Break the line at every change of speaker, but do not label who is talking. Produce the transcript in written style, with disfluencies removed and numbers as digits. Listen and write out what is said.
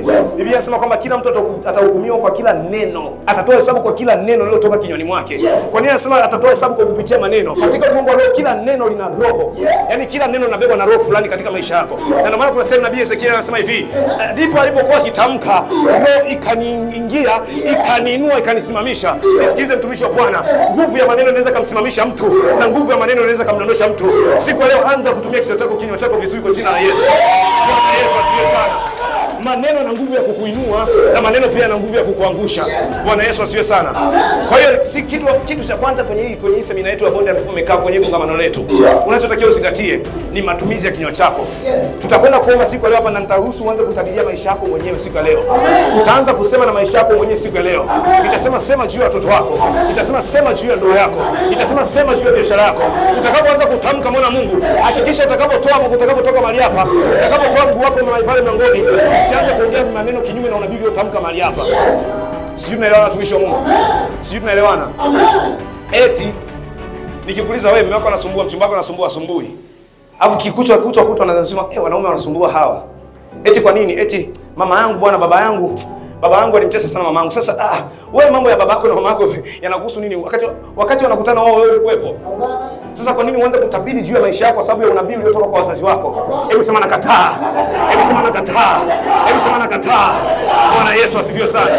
Biblia inasema kwamba kila mtu atahukumiwa kwa kila neno. Atatoa hesabu kwa kila neno lililotoka kinywani mwake. Kwa nini anasema atatoa hesabu kwa kupitia maneno? Katika Mungu leo kila neno lina roho. Yaani kila neno linabeba na roho fulani katika maisha yako. Na ndio maana kuna sehemu nabii Ezekiel anasema hivi, ndipo alipokuwa akitamka, roho ikaniingia, ikaniinua, ikanisimamisha. Nisikilize mtumishi wa Bwana, nguvu ya maneno inaweza kumsimamisha mtu na nguvu ya maneno inaweza kumdondosha mtu. Siku leo anza kutumia kinywa chako vizuri kwa jina la Yesu. Bwana Yesu asifiwe sana. Maneno na nguvu ya kukuinua na maneno pia na nguvu ya kukuangusha. Bwana Yesu asifiwe sana. Kwa hiyo si kitu cha kwanza kwenye hii semina yetu ya bonde la umekaa kwenye kongamano letu. Unachotakiwa uzingatie ni matumizi ya kinywa chako. Tutakwenda kuomba siku leo hapa na nitaruhusu uanze kutabiria maisha yako mwenyewe siku leo. Utaanza kusema na maisha yako mwenyewe siku leo. Nitasema sema juu ya watoto wako. Nitasema sema juu ya ndoa yako. Nitasema sema juu ya biashara yako. Utakapoanza kutamka mwana Mungu, hakikisha utakapotoka mahali hapa, utakapotoa mguu wako pale mlangoni, usianze kuongea maneno kinyume na unabii uliotamka mahali hapa. Sijui tunaelewana watumishi wa Mungu? Sijui tunaelewana? Eti nikikuuliza wewe mume wako anasumbua, mchumba wako anasumbua asumbui. Alafu kikuchwa anasema wanaume wanasumbua hawa. Eti kwa nini? Eti mama yangu bwana, baba yangu alimtesa sana mama yangu. Sasa wewe mambo ya babako na mamako yanakuhusu nini? Wakati wanakutana wao wewe ulikuwepo. Sasa kwa nini uanze kutabiri juu ya maisha yako kwa sababu ya unabii uliotoka kwa wazazi wako? Hebu sema nakataa. Hebu sema nakataa. Hebu sema nakataa. Bwana Yesu asifiwe sana.